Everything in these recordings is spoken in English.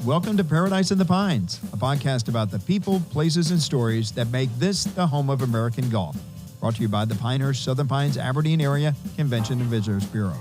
Welcome to Paradise in the Pines, a podcast about the people, places, and stories that make this the home of American golf. Brought to you by the Pinehurst, Southern Pines, Aberdeen Area Convention and Visitors Bureau.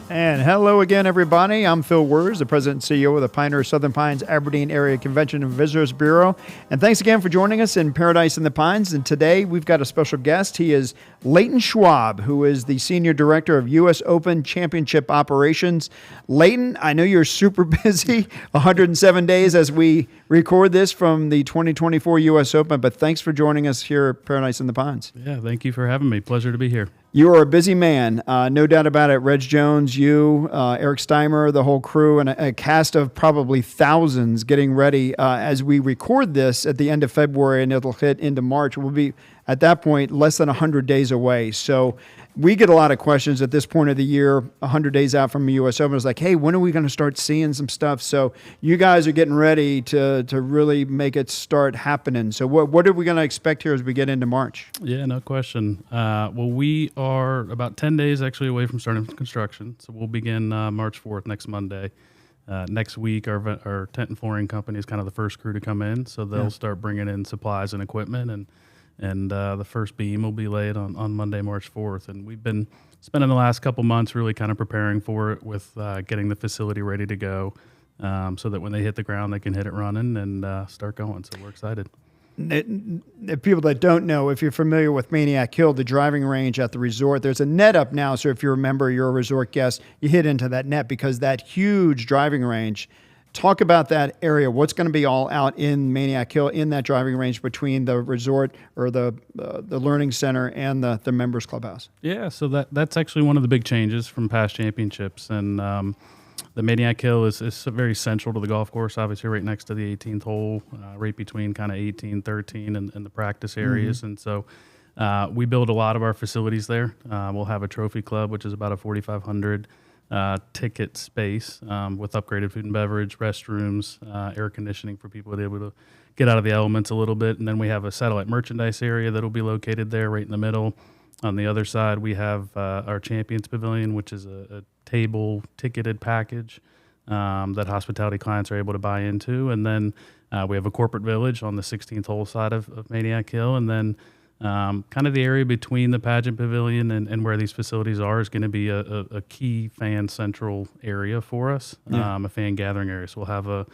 And hello again, everybody. I'm Phil Wers, the President and CEO of the Pinehurst, Southern Pines, Aberdeen Area Convention and Visitors Bureau. And thanks again for joining us in Paradise in the Pines. And today we've got a special guest. He is Leighton Schwob, who is the Senior Director of U.S. Open Championship Operations. Leighton, I know you're super busy, 107 days as we record this from the 2024 U.S. Open, but thanks for joining us here at Paradise in the Pines. Yeah, thank you for having me. Pleasure to be here. You are a busy man, no doubt about it. Reg Jones, you, Eric Steimer, the whole crew, and a cast of probably thousands getting ready as we record this at the end of February, and it'll hit into March. We'll be, at that point, less than 100 days away. So we get a lot of questions at this point of the year, 100 days out from the U.S. Open. It's like, hey, when are we going to start seeing some stuff? So you guys are getting ready to really make it start happening. So what are we going to expect here as we get into March? Yeah, no question. Well, we are about 10 days actually away from starting construction. So we'll begin March 4th, next Monday. Next week, our tent and flooring company is kind of the first crew to come in. So they'll start bringing in supplies and equipment, and the first beam will be laid on Monday, March 4th. And we've been spending the last couple months really kind of preparing for it with getting the facility ready to go so that when they hit the ground, they can hit it running and start going. So we're excited. The people that don't know, if you're familiar with Maniac Hill, the driving range at the resort, there's a net up now. So if you remember, you're a resort guest, you hit into that net because that huge driving range. Talk about that area. What's going to be all out in Maniac Hill in that driving range between the resort or the learning center and the members clubhouse? Yeah, so that's actually one of the big changes from past championships. And the Maniac Hill is very central to the golf course, obviously right next to the 18th hole, right between kind of 18, 13 and the practice areas. Mm-hmm. And so we build a lot of our facilities there. We'll have a trophy club, which is about a 4,500 ticket space with upgraded food and beverage, restrooms, air conditioning for people to be able to get out of the elements a little bit. And then we have a satellite merchandise area that will be located there right in the middle. On the other side, we have our Champions Pavilion, which is a table ticketed package that hospitality clients are able to buy into. And then we have a corporate village on the 16th hole side of Maniac Hill. And then kind of the area between the pageant pavilion and where these facilities are is going to be a key fan central area for us, a fan gathering area. So we'll have a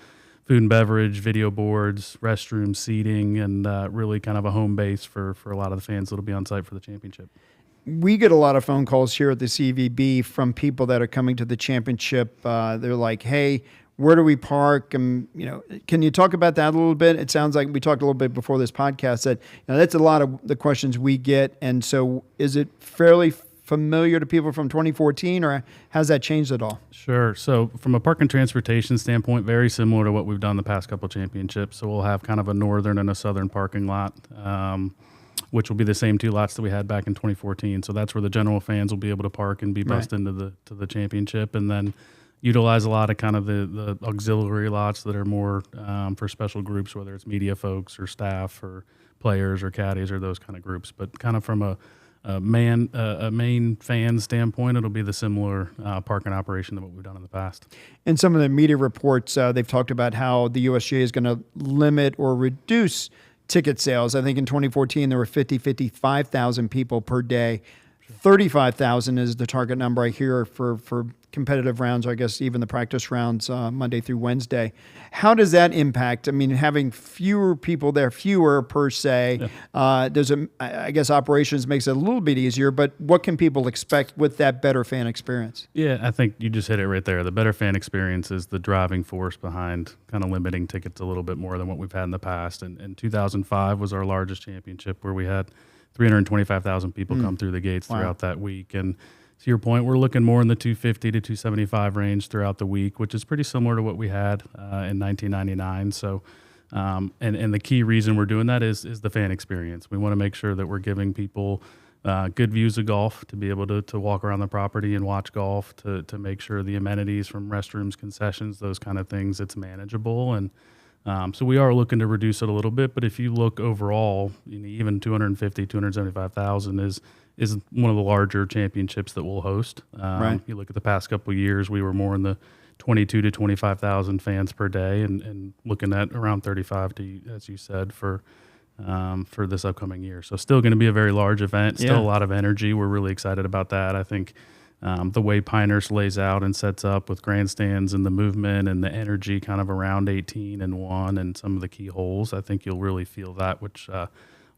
food and beverage, video boards, restrooms, seating, and really kind of a home base for a lot of the fans that will be on site for the championship. We get a lot of phone calls here at the CVB from people that are coming to the championship. They're like, hey, where do we park? Can you talk about that a little bit? It sounds like we talked a little bit before this podcast that that's a lot of the questions we get. And so is it fairly familiar to people from 2014 or has that changed at all? Sure. So from a park and transportation standpoint, very similar to what we've done the past couple championships. So we'll have kind of a northern and a southern parking lot, which will be the same two lots that we had back in 2014. So that's where the general fans will be able to park and be bussed into the championship. And then utilize a lot of kind of the auxiliary lots that are more for special groups, whether it's media folks or staff or players or caddies or those kind of groups. But kind of from a main fan standpoint, it'll be the similar parking operation than what we've done in the past. In some of the media reports, they've talked about how the USGA is going to limit or reduce ticket sales. I think in 2014 there were 55,000 people per day. 35,000 is the target number I hear for competitive rounds, or I guess even the practice rounds Monday through Wednesday. How does that impact? I mean, having fewer people there, fewer per se, I guess operations makes it a little bit easier, but what can people expect with that better fan experience? Yeah, I think you just hit it right there. The better fan experience is the driving force behind kind of limiting tickets a little bit more than what we've had in the past. And 2005 was our largest championship where we had 325,000 people come through the gates throughout that week. And to your point, we're looking more in the 250 to 275 range throughout the week, which is pretty similar to what we had in 1999. So, and the key reason we're doing that is the fan experience. We want to make sure that we're giving people good views of golf, to be able to walk around the property and watch golf, to make sure the amenities from restrooms, concessions, those kind of things, it's manageable. And so we are looking to reduce it a little bit, but if you look overall, even 250, 275,000 is is one of the larger championships that we'll host. Right. You look at the past couple of years, we were more in the 22 to 25,000 fans per day, and looking at around 35 to, as you said, for this upcoming year. So still going to be a very large event, still a lot of energy. We're really excited about that. I think the way Pinehurst lays out and sets up with grandstands and the movement and the energy kind of around 18 and 1 and some of the key holes, I think you'll really feel that, which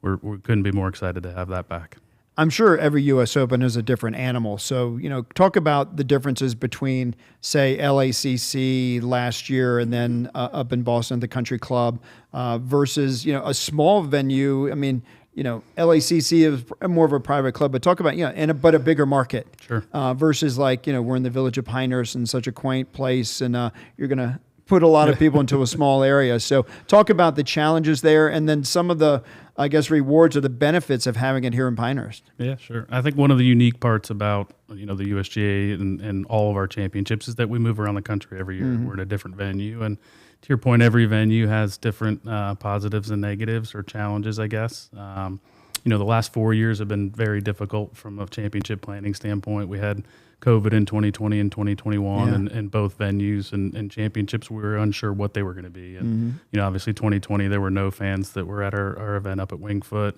we couldn't be more excited to have that back. I'm sure every U.S. Open is a different animal. So, talk about the differences between, say, LACC last year and then up in Boston, the Country Club, versus, a small venue. I mean, LACC is more of a private club, but talk about, but a bigger market. Sure. Versus we're in the village of Pinehurst in such a quaint place, and you're going to put a lot of people into a small area. So talk about the challenges there, and then some of the, I guess, rewards or the benefits of having it here in Pinehurst. Yeah, sure. I think one of the unique parts about, the USGA and all of our championships is that we move around the country every year. We're at a different venue. And to your point, every venue has different positives and negatives or challenges, I guess. The last 4 years have been very difficult from a championship planning standpoint. We had COVID in 2020 and 2021, and both venues and championships, we were unsure what they were going to be. And, obviously 2020, there were no fans that were at our event up at Wingfoot.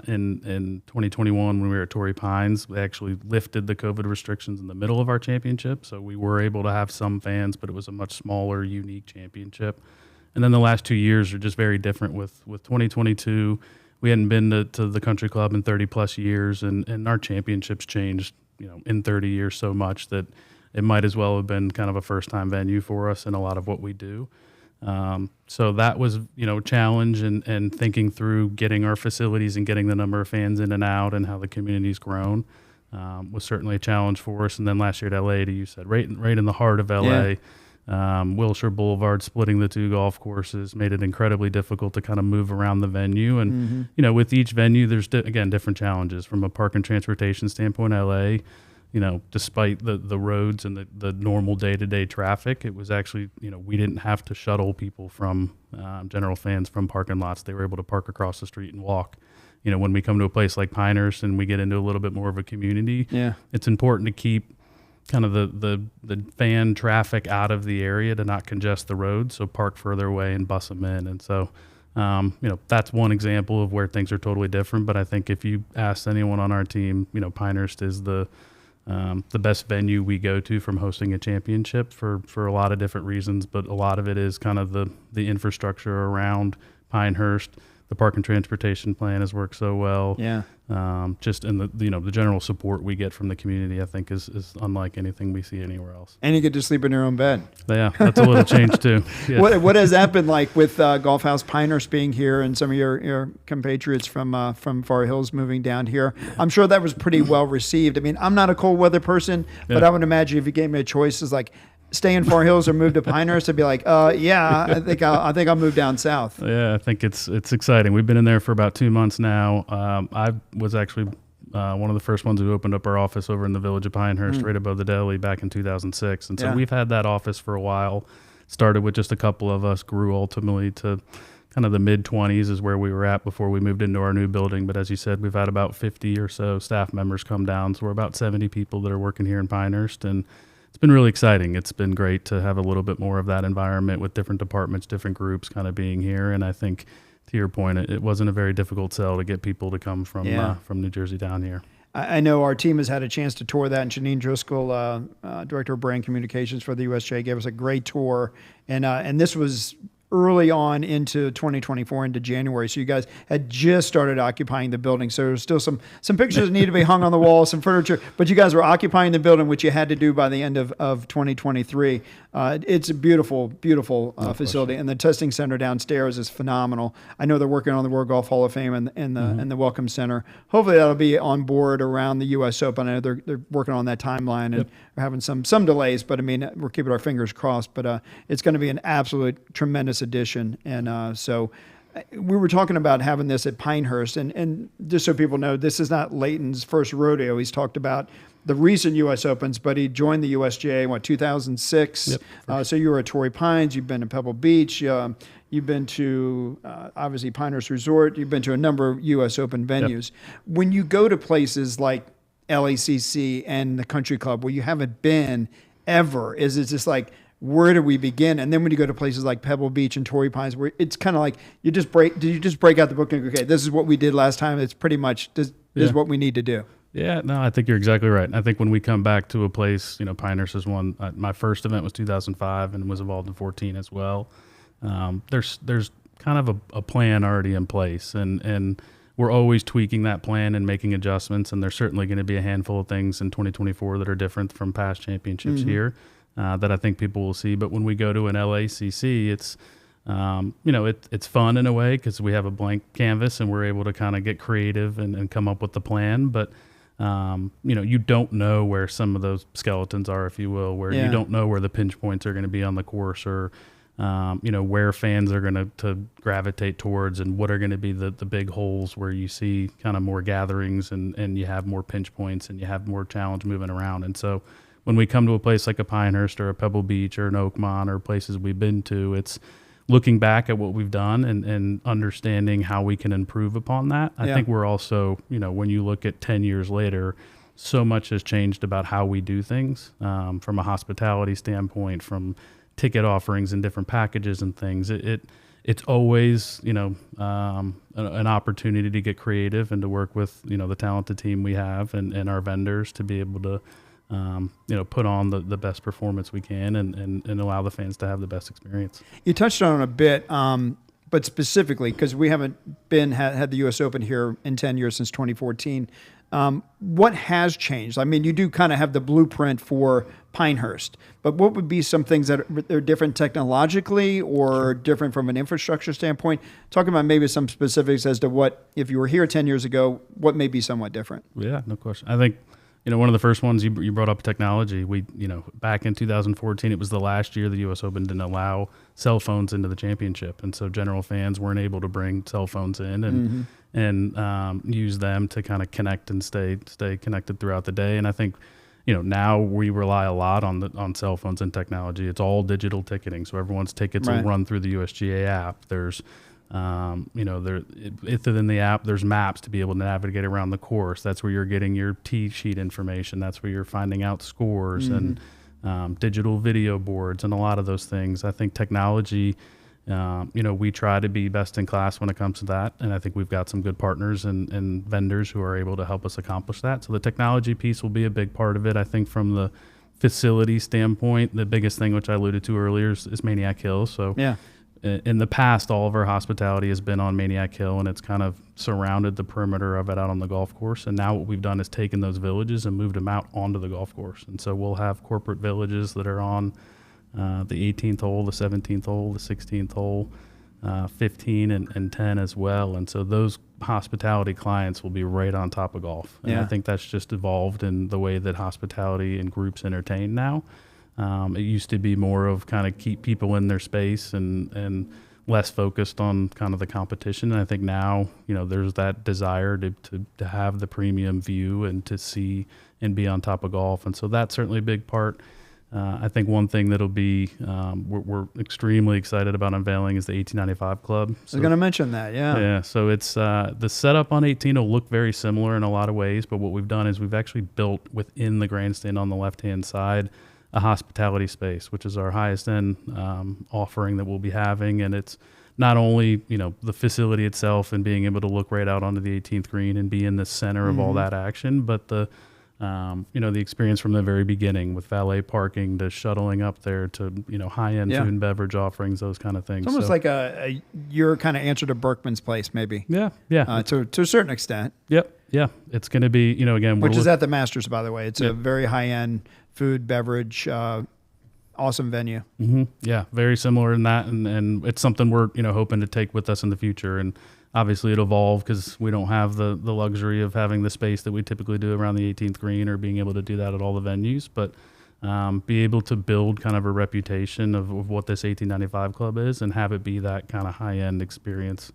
In 2021, when we were at Torrey Pines, they actually lifted the COVID restrictions in the middle of our championship. So we were able to have some fans, but it was a much smaller, unique championship. And then the last 2 years are just very different with 2022. We hadn't been to the Country Club in 30 plus years, and our championships changed, in 30 years so much that it might as well have been kind of a first time venue for us in a lot of what we do. So that was, a challenge, and thinking through getting our facilities and getting the number of fans in and out and how the community's grown was certainly a challenge for us. And then last year at LA, you said, right in the heart of LA, Wilshire Boulevard, splitting the two golf courses, made it incredibly difficult to kind of move around the venue. And, with each venue, there's, again, different challenges. From a park and transportation standpoint, LA, despite the roads and the normal day-to-day traffic, it was actually, we didn't have to shuttle people from general fans from parking lots. They were able to park across the street and walk. When we come to a place like Pinehurst and we get into a little bit more of a community, it's important to keep kind of the fan traffic out of the area to not congest the road, so park further away and bus them in. And so, that's one example of where things are totally different. But I think if you ask anyone on our team, Pinehurst is the best venue we go to from hosting a championship for a lot of different reasons, but a lot of it is kind of the infrastructure around Pinehurst. The park and transportation plan has worked so well. Just in the general support we get from the community, I think is unlike anything we see anywhere else. And you get to sleep in your own bed. Yeah, that's a little change too. Yeah. What has that been like with Golf House Pinehurst being here and some of your compatriots from Far Hills moving down here? I'm sure that was pretty well received. I mean, I'm not a cold weather person, but I would imagine if you gave me a choice, it's like, stay in Far Hills or move to Pinehurst, I'd be like, I think I'll move down south. Yeah, I think it's exciting. We've been in there for about 2 months now. I was actually one of the first ones who opened up our office over in the village of Pinehurst, right above the deli, back in 2006. And so we've had that office for a while. Started with just a couple of us, grew ultimately to kind of the mid-20s is where we were at before we moved into our new building. But as you said, we've had about 50 or so staff members come down. So we're about 70 people that are working here in Pinehurst. And it's been really exciting. It's been great to have a little bit more of that environment with different departments, different groups kind of being here. And I think, to your point, it wasn't a very difficult sell to get people to come from New Jersey down here. I know our team has had a chance to tour that, and Janine Driscoll, Director of Brand Communications for the USGA, gave us a great tour. And this was early on into 2024, into January. So you guys had just started occupying the building. So there's still some pictures that need to be hung on the wall, some furniture, but you guys were occupying the building, which you had to do by the end of 2023. It's a beautiful, beautiful facility. And the testing center downstairs is phenomenal. I know they're working on the World Golf Hall of Fame and the Welcome Center. Hopefully that'll be on board around the U.S. Open. I know they're working on that timeline and are having some delays, but I mean, we're keeping our fingers crossed. But it's going to be an absolute tremendous addition. And so we were talking about having this at Pinehurst, and just so people know, this is not Leighton's first rodeo. He's talked about the recent U.S. Opens, but he joined the USGA in 2006. So you were at Torrey Pines, you've been to Pebble Beach, you You've been to obviously Pinehurst Resort. You've been to a number of U.S. Open venues. Yep. When you go to places like LACC and the Country Club where you haven't been ever, is it just like, where do we begin? And then when you go to places like Pebble Beach and Torrey Pines, where it's kind of like you just break out the book and go, okay, this is what we did last time. It's pretty much this is what we need to do. Yeah, no, I think you're exactly right. I think when we come back to a place, Pinehurst is one. My first event was 2005 and was involved in 14 as well. There's kind of a plan already in place, and we're always tweaking that plan and making adjustments. And there's certainly going to be a handful of things in 2024 that are different from past championships here that I think people will see. But when we go to an LACC, it's it's fun in a way because we have a blank canvas and we're able to kind of get creative and come up with the plan. But you don't know where some of those skeletons are, if you will, where you don't know where the pinch points are going to be on the course, or where fans are going to gravitate towards, and what are going to be the big holes where you see kind of more gatherings and you have more pinch points and you have more challenge moving around. And so when we come to a place like a Pinehurst or a Pebble Beach or an Oakmont or places we've been to, it's looking back at what we've done and understanding how we can improve upon that. I think we're also, when you look at 10 years later, so much has changed about how we do things, from a hospitality standpoint, from ticket offerings and different packages and things. It's always, an opportunity to get creative and to work with, the talented team we have and our vendors to be able to, put on the best performance we can and allow the fans to have the best experience. You touched on it a bit, but specifically, because we haven't had the U.S. Open here in 10 years since 2014, what has changed? I mean, you do kind of have the blueprint for Pinehurst, but what would be some things that are different technologically or different from an infrastructure standpoint? Talking about maybe some specifics as to what, if you were here 10 years ago, what may be somewhat different. Yeah, no question. I think one of the first ones you brought up, technology. We, back in 2014, it was the last year the U.S. Open didn't allow cell phones into the championship, and so general fans weren't able to bring cell phones in and use them to kind of connect and stay connected throughout the day. And I think, now we rely a lot on cell phones and technology. It's all digital ticketing, so everyone's tickets will run through the USGA app. There's within the app, there's maps to be able to navigate around the course. That's where you're getting your tee sheet information. That's where you're finding out scores and digital video boards and a lot of those things. I think technology, we try to be best in class when it comes to that. And I think we've got some good partners and vendors who are able to help us accomplish that. So the technology piece will be a big part of it. I think from the facility standpoint, the biggest thing, which I alluded to earlier, is Maniac Hill. So in the past, all of our hospitality has been on Maniac Hill, and it's kind of surrounded the perimeter of it out on the golf course. And now what we've done is taken those villages and moved them out onto the golf course. And so we'll have corporate villages that are on the 18th hole, the 17th hole, the 16th hole, 15 and 10 as well. And so those hospitality clients will be right on top of golf. And I think that's just evolved in the way that hospitality and groups entertain now. It used to be more of kind of keep people in their space and less focused on kind of the competition. And I think now, there's that desire to have the premium view and to see and be on top of golf. And so that's certainly a big part. I think one thing that'll be we're extremely excited about unveiling is the 1895 Club. So, I was going to mention that, Yeah, so it's the setup on 18 will look very similar in a lot of ways, but what we've done is we've actually built within the grandstand on the left-hand side a hospitality space, which is our highest end offering that we'll be having. And it's not only, the facility itself and being able to look right out onto the 18th green and be in the center of all that action, but the experience from the very beginning with valet parking to shuttling up there to, high-end food and beverage offerings, those kind of things. It's almost like your kind of answer to Berkman's Place, maybe. Yeah. To a certain extent. Yep. Yeah. It's going to be, again, which is at the Masters, by the way. It's a very high-end food, beverage, awesome venue. Yeah, very similar in that, and it's something we're hoping to take with us in the future. And obviously it'll evolve because we don't have the luxury of having the space that we typically do around the 18th green or being able to do that at all the venues, but be able to build kind of a reputation of what this 1895 Club is and have it be that kind of high-end experience.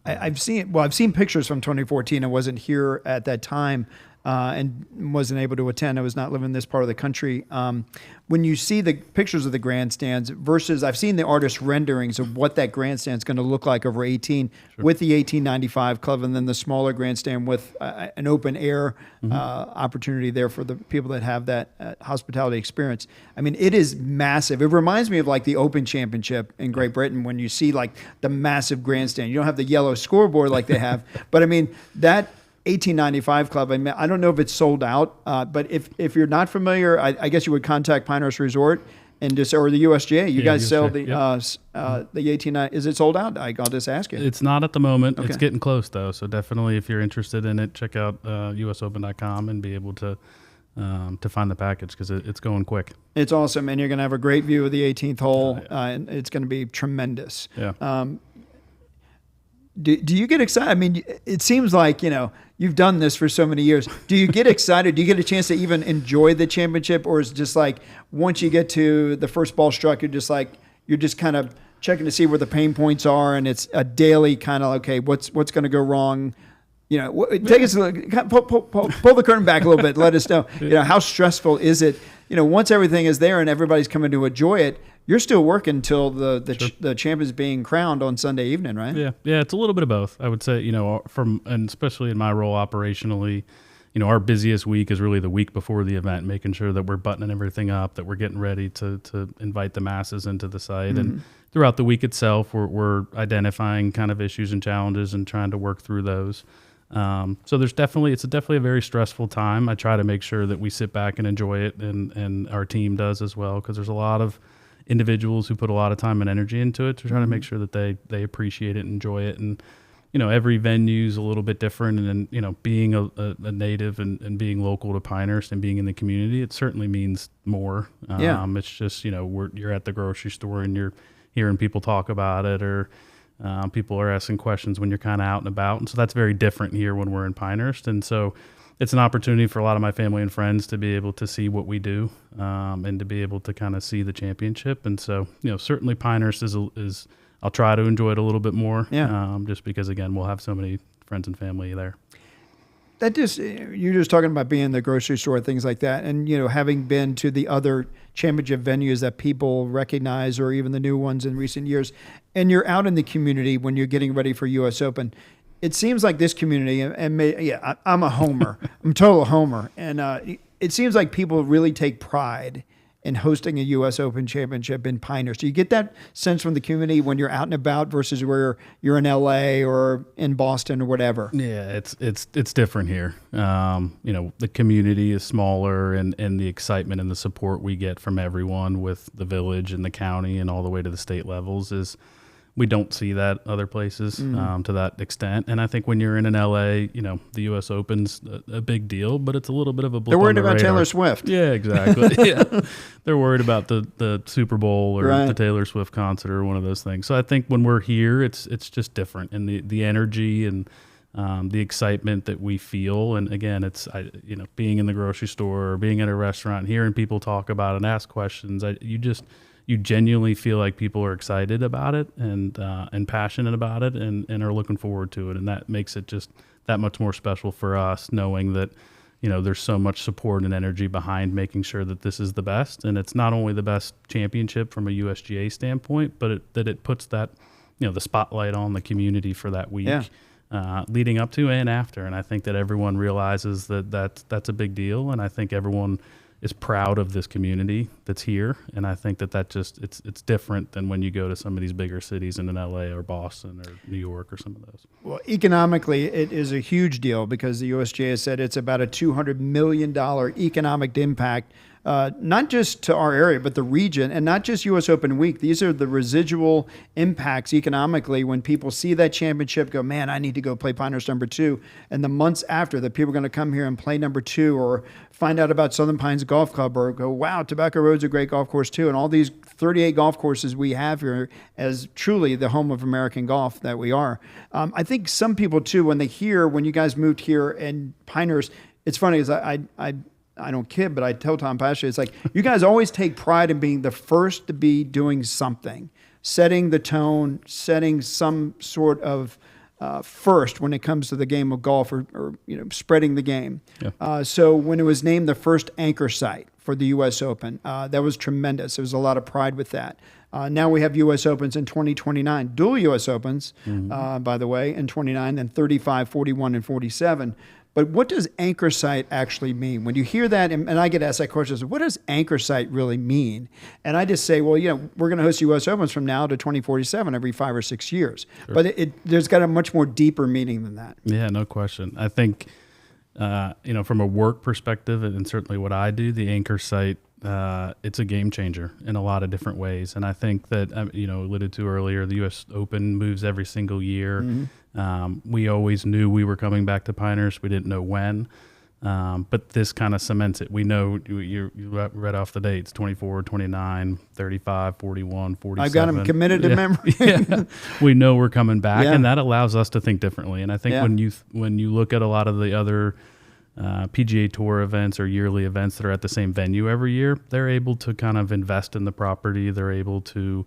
I've seen pictures from 2014. I wasn't here at that time. and wasn't able to attend. I was not living in this part of the country. When you see the pictures of the grandstands versus, I've seen the artist renderings of what that grandstand is going to look like over 18 with the 1895 club, and then the smaller grandstand with an open air opportunity there for the people that have that hospitality experience. I mean, it is massive. It reminds me of like the Open Championship in Great Britain when you see like the massive grandstand. You don't have the yellow scoreboard like they have, but I mean, that 1895 club, I mean, I don't know if it's sold out, but if you're not familiar, I guess you would contact Pinehurst Resort and just, or the USGA. You guys sell the 1890. Is it sold out? I'll just ask you. It's not at the moment. Okay. It's getting close though. So definitely, if you're interested in it, check out usopen.com and be able to find the package because it's going quick. It's awesome, and you're going to have a great view of the 18th hole, and it's going to be tremendous. Yeah. Do you get excited? I mean, it seems like, you've done this for so many years. Do you get excited? Do you get a chance to even enjoy the championship? Or is it just like once you get to the first ball struck, you're just kind of checking to see where the pain points are, and it's a daily kind of, okay, what's going to go wrong? Take us pull the curtain back a little bit. Let us know, how stressful is it? Once everything is there and everybody's coming to enjoy it, you're still working until the champ is being crowned on Sunday evening, right? Yeah, it's a little bit of both. I would say, and especially in my role operationally, our busiest week is really the week before the event, making sure that we're buttoning everything up, that we're getting ready to invite the masses into the site. And throughout the week itself, we're identifying kind of issues and challenges and trying to work through those. So it's definitely a very stressful time. I try to make sure that we sit back and enjoy it, and our team does as well, because there's a lot of individuals who put a lot of time and energy into it to try to make sure that they appreciate it and enjoy it. And, every venue's a little bit different. And then, being a native and being local to Pinehurst and being in the community, it certainly means more. It's just, you're at the grocery store and you're hearing people talk about it, or people are asking questions when you're kind of out and about. And so that's very different here when we're in Pinehurst. And so it's an opportunity for a lot of my family and friends to be able to see what we do, and to be able to kind of see the championship. And so, certainly Pinehurst is I'll try to enjoy it a little bit more, just because, again, we'll have so many friends and family there. You're just talking about being in the grocery store, things like that. And, having been to the other championship venues that people recognize, or even the new ones in recent years, and you're out in the community when you're getting ready for US Open, it seems like this community, I'm a homer. I'm a total homer. And it seems like people really take pride in hosting a U.S. Open championship in Pinehurst. Do you get that sense from the community when you're out and about versus where you're in L.A. or in Boston or whatever? Yeah, it's different here. The community is smaller, and the excitement and the support we get from everyone with the village and the county and all the way to the state levels is, we don't see that other places to that extent. And I think when you're in an LA, the U.S. Open's a big deal, but it's a little bit of a blip. They're worried on the about radar. Taylor Swift. Yeah, exactly. Yeah. They're worried about the Super Bowl or right. the Taylor Swift concert or one of those things. So I think when we're here, it's just different, and the energy and the excitement that we feel. And again, it's being in the grocery store or being at a restaurant, hearing people talk about it and ask questions. You genuinely feel like people are excited about it and passionate about it and are looking forward to it. And that makes it just that much more special for us, knowing that, there's so much support and energy behind making sure that this is the best. And it's not only the best championship from a USGA standpoint, but that it puts that, the spotlight on the community for that week, leading up to and after. And I think that everyone realizes that's a big deal. And I think everyone is proud of this community that's here. And I think that just, it's different than when you go to some of these bigger cities in LA or Boston or New York or some of those. Well, economically, it is a huge deal because the USGA has said it's about a $200 million economic impact, not just to our area, but the region, and not just US Open Week. These are the residual impacts economically when people see that championship, go, man, I need to go play Pinehurst number 2. And the months after that, people are going to come here and play number 2, or find out about Southern Pines Golf Club, or go, wow, Tobacco Road's a great golf course too. And all these 38 golf courses we have here as truly the home of American golf that we are. I think some people too, when they hear, when you guys moved here in Pinehurst, it's funny because I don't kid, but I tell Tom Pasha, it's like, you guys always take pride in being the first to be doing something, setting the tone, setting some sort of first when it comes to the game of golf, or spreading the game. Yeah. So when it was named the first anchor site for the U.S. Open, that was tremendous. There was a lot of pride with that. Now we have U.S. Opens in 2029, dual U.S. Opens, by the way, in 29, and 35, 41, and 47. But what does anchor site actually mean? When you hear that, and I get asked that question, what does anchor site really mean? And I just say, well, we're going to host U.S. Opens from now to 2047 every 5 or 6 years. Sure. But there's got a much more deeper meaning than that. Yeah, no question. I think, from a work perspective, and certainly what I do, the anchor site, it's a game changer in a lot of different ways. And I think that, alluded to earlier, the U.S. Open moves every single year. Mm-hmm. We always knew we were coming back to Pinehurst. We didn't know when. But this kind of cements it. We know you read off the dates: 24, 29, 35, 41, 47. I've got them committed to memory. Yeah. We know we're coming back, and that allows us to think differently. And I think when you look at a lot of the other PGA Tour events or yearly events that are at the same venue every year, they're able to kind of invest in the property. They're able to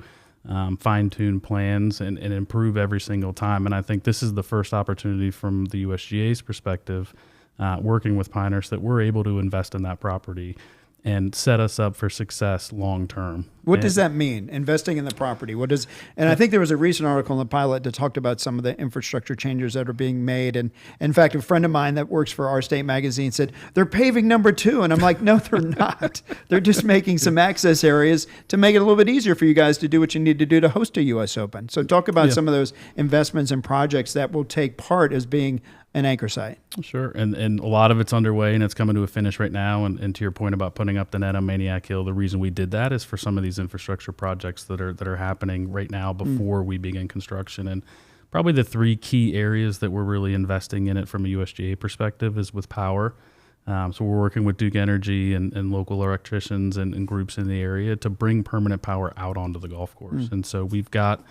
fine-tune plans and improve every single time. And I think this is the first opportunity from the USGA's perspective, working with Pinehurst, that we're able to invest in that property and set us up for success long term. What does that mean, investing in the property? And I think there was a recent article in the Pilot that talked about some of the infrastructure changes that are being made. And in fact, a friend of mine that works for Our State Magazine said, they're paving number 2. And I'm like, no, they're not. They're just making some access areas to make it a little bit easier for you guys to do what you need to do to host a U.S. Open. So talk about some of those investments and projects that will take part as being an anchor site. Sure. And a lot of it's underway, and it's coming to a finish right now. And to your point about putting up the net on Maniac Hill, the reason we did that is for some of these infrastructure projects that are happening right now before we begin construction. And probably the 3 key areas that we're really investing in it from a USGA perspective is with power. So we're working with Duke Energy and local electricians and groups in the area to bring permanent power out onto the golf course. And so we've got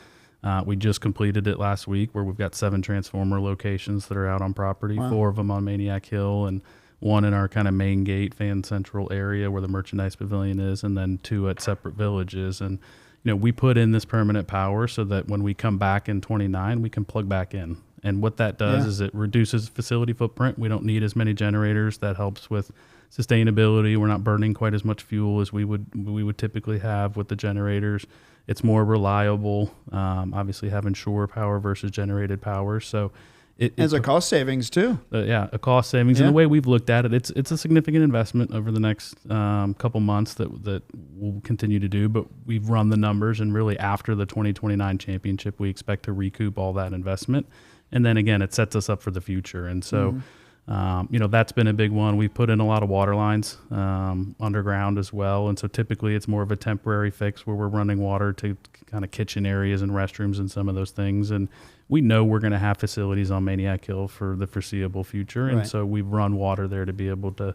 we just completed it last week, where we've got 7 transformer locations that are out on property, 4 of them on Maniac Hill, and 1 in our kind of main gate, Fan Central area where the merchandise pavilion is, and then 2 at separate villages. And, we put in this permanent power so that when we come back in 29, we can plug back in. And what that does is it reduces facility footprint. We don't need as many generators. That helps with sustainability. We're not burning quite as much fuel as we would typically have with the generators. It's more reliable, obviously having shore power versus generated power. So it's a cost savings too. A cost savings. And the way we've looked at it, it's a significant investment over the next couple months that we'll continue to do. But we've run the numbers, and really after the 2029 championship, we expect to recoup all that investment. And then again, it sets us up for the future. And so, that's been a big one. We've put in a lot of water lines underground as well. And so typically it's more of a temporary fix where we're running water to kind of kitchen areas and restrooms and some of those things. And we know we're going to have facilities on Maniac Hill for the foreseeable future. And so we've run water there to be able to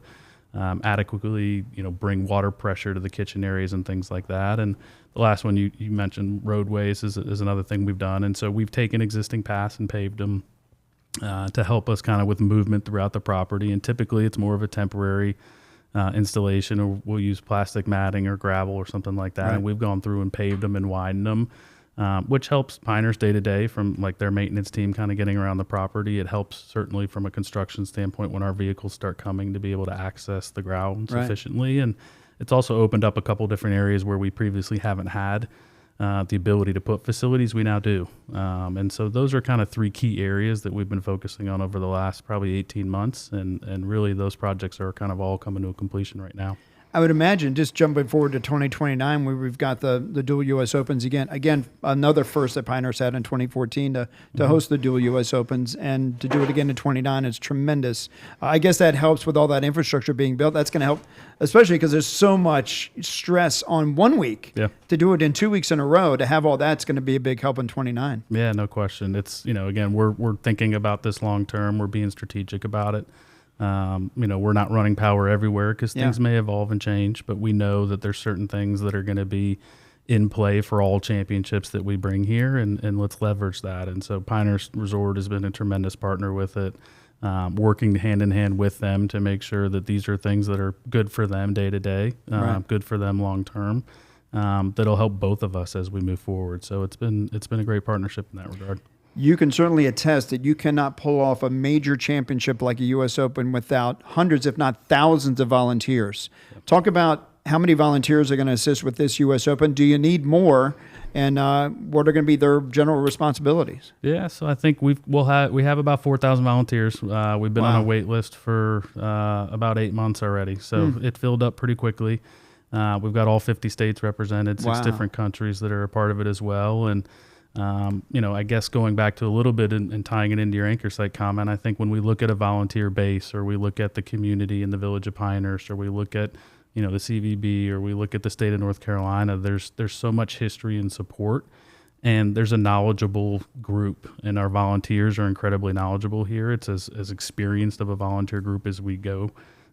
adequately, bring water pressure to the kitchen areas and things like that. And the last one you mentioned, roadways, is another thing we've done. And so we've taken existing paths and paved them to help us kind of with movement throughout the property. And typically it's more of a temporary installation, or we'll use plastic matting or gravel or something like that. And we've gone through and paved them and widened them, which helps Pinehurst day to day from like their maintenance team kind of getting around the property. It helps certainly from a construction standpoint when our vehicles start coming to be able to access the grounds efficiently. And it's also opened up a couple different areas where we previously haven't had the ability to put facilities. We now do. And so those are kind of 3 key areas that we've been focusing on over the last probably 18 months. And really those projects are kind of all coming to a completion right now. I would imagine, just jumping forward to 2029, where we've got the dual U.S. Opens again, another first that Pinehurst had in 2014 to host the dual U.S. Opens, and to do it again in 29 is tremendous. I guess that helps with all that infrastructure being built. That's going to help, especially because there's so much stress on 1 week. To do it in 2 weeks in a row, to have all that's going to be a big help in 29. Yeah, no question. It's, again, we're thinking about this long term. We're being strategic about it. We're not running power everywhere because things may evolve and change, but we know that there's certain things that are going to be in play for all championships that we bring here, and let's leverage that. And so Pinehurst Resort has been a tremendous partner with it, working hand in hand with them to make sure that these are things that are good for them day to day, good for them long term. That'll help both of us as we move forward. So it's been a great partnership in that regard. you can certainly attest that you cannot pull off a major championship like a U.S. Open without hundreds, if not thousands, of volunteers. Yep. Talk about how many volunteers are going to assist with this U.S. Open. Do you need more? And what are going to be their general responsibilities? Yeah, so I think we have about 4,000 volunteers. We've been on a wait list for about 8 months already, so it filled up pretty quickly. We've got all 50 states represented, 6 different countries that are a part of it as well. And I guess going back to a little bit and tying it into your anchor site comment, I think when we look at a volunteer base, or we look at the community in the village of Pinehurst, or we look at the CVB, or we look at the state of North Carolina, there's so much history and support, and there's a knowledgeable group, and our volunteers are incredibly knowledgeable here. It's as experienced of a volunteer group as we go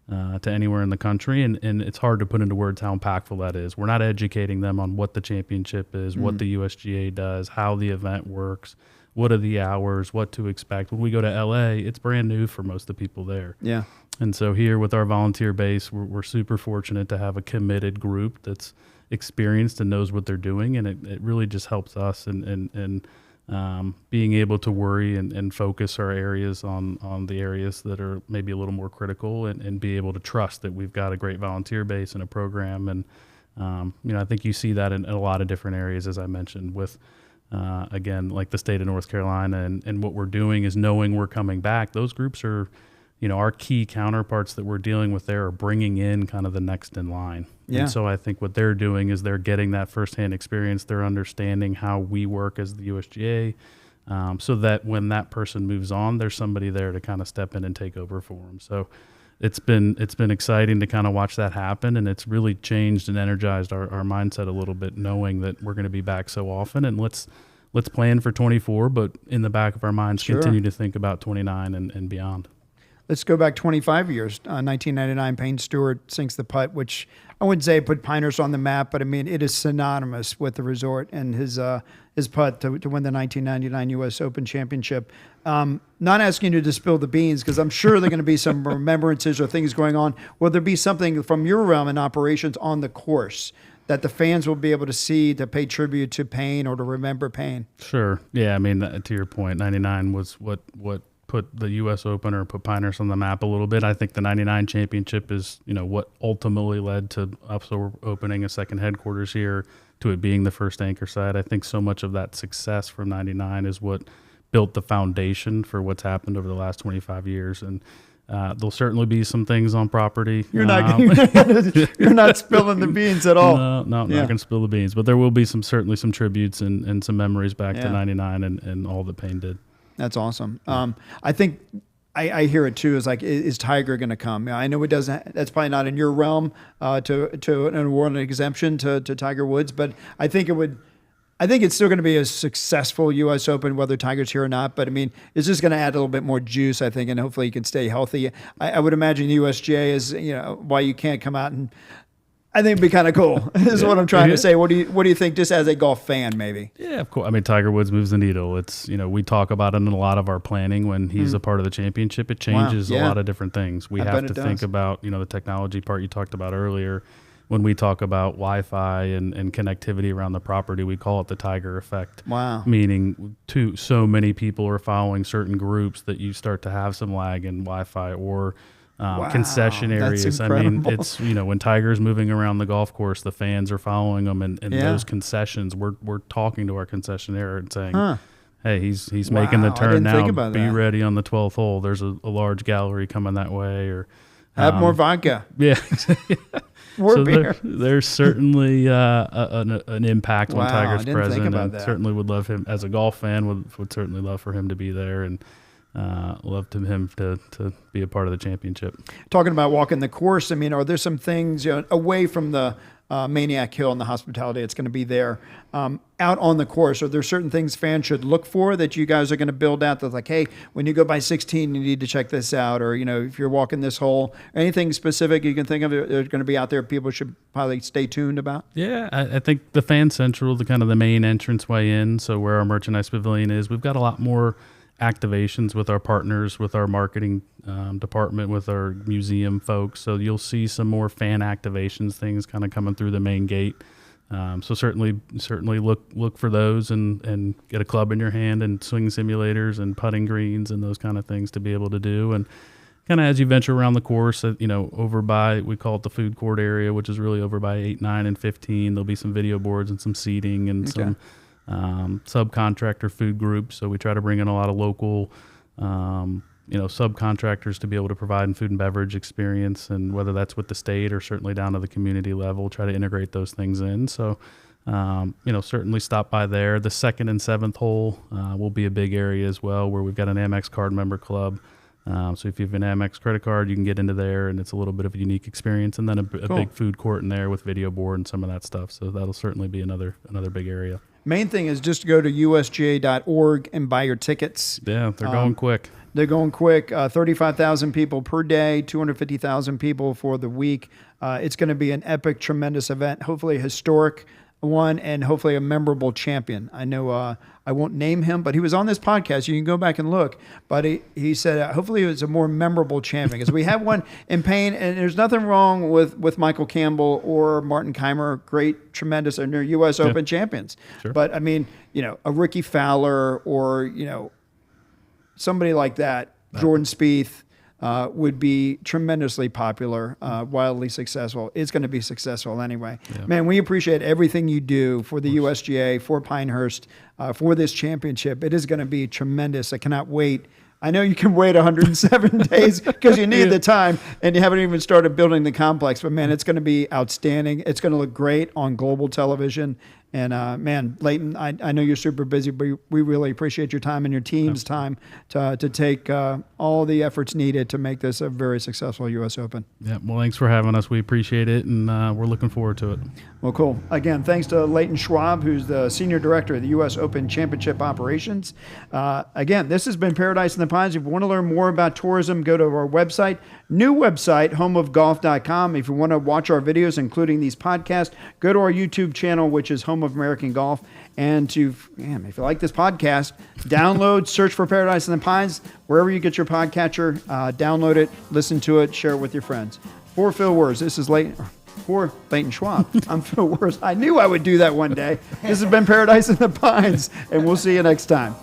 to anywhere in the country, and it's hard to put into words how impactful that is. We're not educating them on what the championship is, what the USGA does, how the event works, what are the hours, what to expect. When we go to LA, it's brand new for most of the people there. Yeah. And so here with our volunteer base, we're super fortunate to have a committed group that's experienced and knows what they're doing, and it really just helps us in being able to worry and focus our areas on the areas that are maybe a little more critical, and be able to trust that we've got a great volunteer base and a program. And I think you see that in a lot of different areas, as I mentioned, with again, like the state of North Carolina, and what we're doing is knowing we're coming back. Those groups are, our key counterparts that we're dealing with there are bringing in kind of the next in line. Yeah. And so I think what they're doing is they're getting that firsthand experience. They're understanding how we work as the USGA, so that when that person moves on, there's somebody there to kind of step in and take over for them. So it's been exciting to kind of watch that happen, and it's really changed and energized our mindset a little bit, knowing that we're going to be back so often. And let's plan for 24, but in the back of our minds, continue to think about 29 and beyond. Let's go back 25 years. 1999, Payne Stewart sinks the putt, which I wouldn't say put Pinehurst on the map, but I mean, it is synonymous with the resort and his putt to win the 1999 U.S. Open Championship. Not asking you to spill the beans, because I'm sure there are going to be some remembrances or things going on. Will there be something from your realm in operations on the course that the fans will be able to see to pay tribute to Payne or to remember Payne? Sure. Yeah, I mean, to your point, 99 was what put the U.S. Open or put Pinehurst on the map a little bit. I think the 99 championship is, what ultimately led to us opening a second headquarters here, to it being the first anchor site. I think so much of that success from 99 is what built the foundation for what's happened over the last 25 years. And there'll certainly be some things on property. You're not spilling the beans at all. No, not going to spill the beans. But there will be certainly some tributes and some memories back to 99 and all that Payne did. That's awesome. I think I hear it too. Is like, is Tiger going to come? I know it doesn't. That's probably not in your realm to award an exemption to Tiger Woods, but I think it would. I think it's still going to be a successful U.S. Open, whether Tiger's here or not. But I mean, it's just going to add a little bit more juice, I think, and hopefully he can stay healthy. I would imagine the USGA is, why you can't come out and. I think it'd be kind of cool. Is what I'm trying to say. What do you think, just as a golf fan, maybe? Yeah, of course. I mean, Tiger Woods moves the needle. It's we talk about it in a lot of our planning when he's a part of the championship. It changes a lot of different things. We have to think about the technology part you talked about earlier. When we talk about Wi-Fi and connectivity around the property, we call it the Tiger effect. Wow. Meaning, so many people are following certain groups that you start to have some lag in Wi-Fi or. Concession areas. I mean, it's when Tiger's moving around the golf course, the fans are following him, and those concessions. We're talking to our concessionaire and saying, "Hey, he's making the turn now. Be ready on the 12th hole. There's a large gallery coming that way." Or have more vodka. Yeah. More beer. There's certainly an impact when Tiger's present, and certainly would love him as a golf fan. Would certainly love for him to be there, and. Love him to be a part of the championship. Talking about walking the course, I mean, are there some things away from the Maniac Hill and the hospitality that's going to be there out on the course? Are there certain things fans should look for that you guys are going to build out that's like, hey, when you go by 16, you need to check this out, or if you're walking this hole, anything specific you can think of that are going to be out there people should probably stay tuned about? Yeah, I think the Fan Central, the kind of the main entranceway in, so where our merchandise pavilion is, we've got a lot more activations with our partners, with our marketing department, with our museum folks. So you'll see some more fan activations, things kind of coming through the main gate. So certainly look for those and get a club in your hand and swing simulators and putting greens and those kind of things to be able to do. And kind of as you venture around the course, over by, we call it the food court area, which is really over by 8, 9, and 15. There'll be some video boards and some seating and some subcontractor food groups. So we try to bring in a lot of local, subcontractors to be able to provide food and beverage experience, and whether that's with the state or certainly down to the community level, try to integrate those things in. So, certainly stop by there. The 2nd and 7th hole will be a big area as well, where we've got an Amex card member club. So if you have an Amex credit card, you can get into there, and it's a little bit of a unique experience. And then a big food court in there with video board and some of that stuff. So that'll certainly be another big area. Main thing is just to go to USGA.org and buy your tickets. Yeah, they're going quick. They're going quick. 35,000 people per day, 250,000 people for the week. It's going to be an epic, tremendous event, hopefully a historic one, and hopefully a memorable champion. I know I won't name him, but he was on this podcast. You can go back and look. But he said hopefully it was a more memorable champion, because we have one in Payne, and there's nothing wrong with Michael Campbell or Martin Keimer, great, tremendous, and they're U.S. Open champions. Sure. But, I mean, a Ricky Fowler or, somebody like that, Jordan Spieth, would be tremendously popular, wildly successful. It's going to be successful anyway. Yeah. Man, we appreciate everything you do for the USGA, for Pinehurst, for this championship. It is going to be tremendous. I cannot wait. I know you can wait 107 days because you need the time, and you haven't even started building the complex. But, man, it's going to be outstanding. It's going to look great on global television. And, man, Leighton, I know you're super busy, but we really appreciate your time and your team's time to take all the efforts needed to make this a very successful U.S. Open. Yeah, well, thanks for having us. We appreciate it, and we're looking forward to it. Well, cool. Again, thanks to Leighton Schwob, who's the Senior Director of the U.S. Open Championship Operations. Again, this has been Paradise in the Pines. If you want to learn more about tourism, go to our website, new website, homeofgolf.com. If you want to watch our videos, including these podcasts, go to our YouTube channel, which is Home of American Golf. And if you like this podcast, download, search for Paradise in the Pines, wherever you get your podcatcher, download it, listen to it, share it with your friends. For Phil Wurz, this is Leighton Schwob. I'm Phil Wurz. I knew I would do that one day. This has been Paradise in the Pines, and we'll see you next time.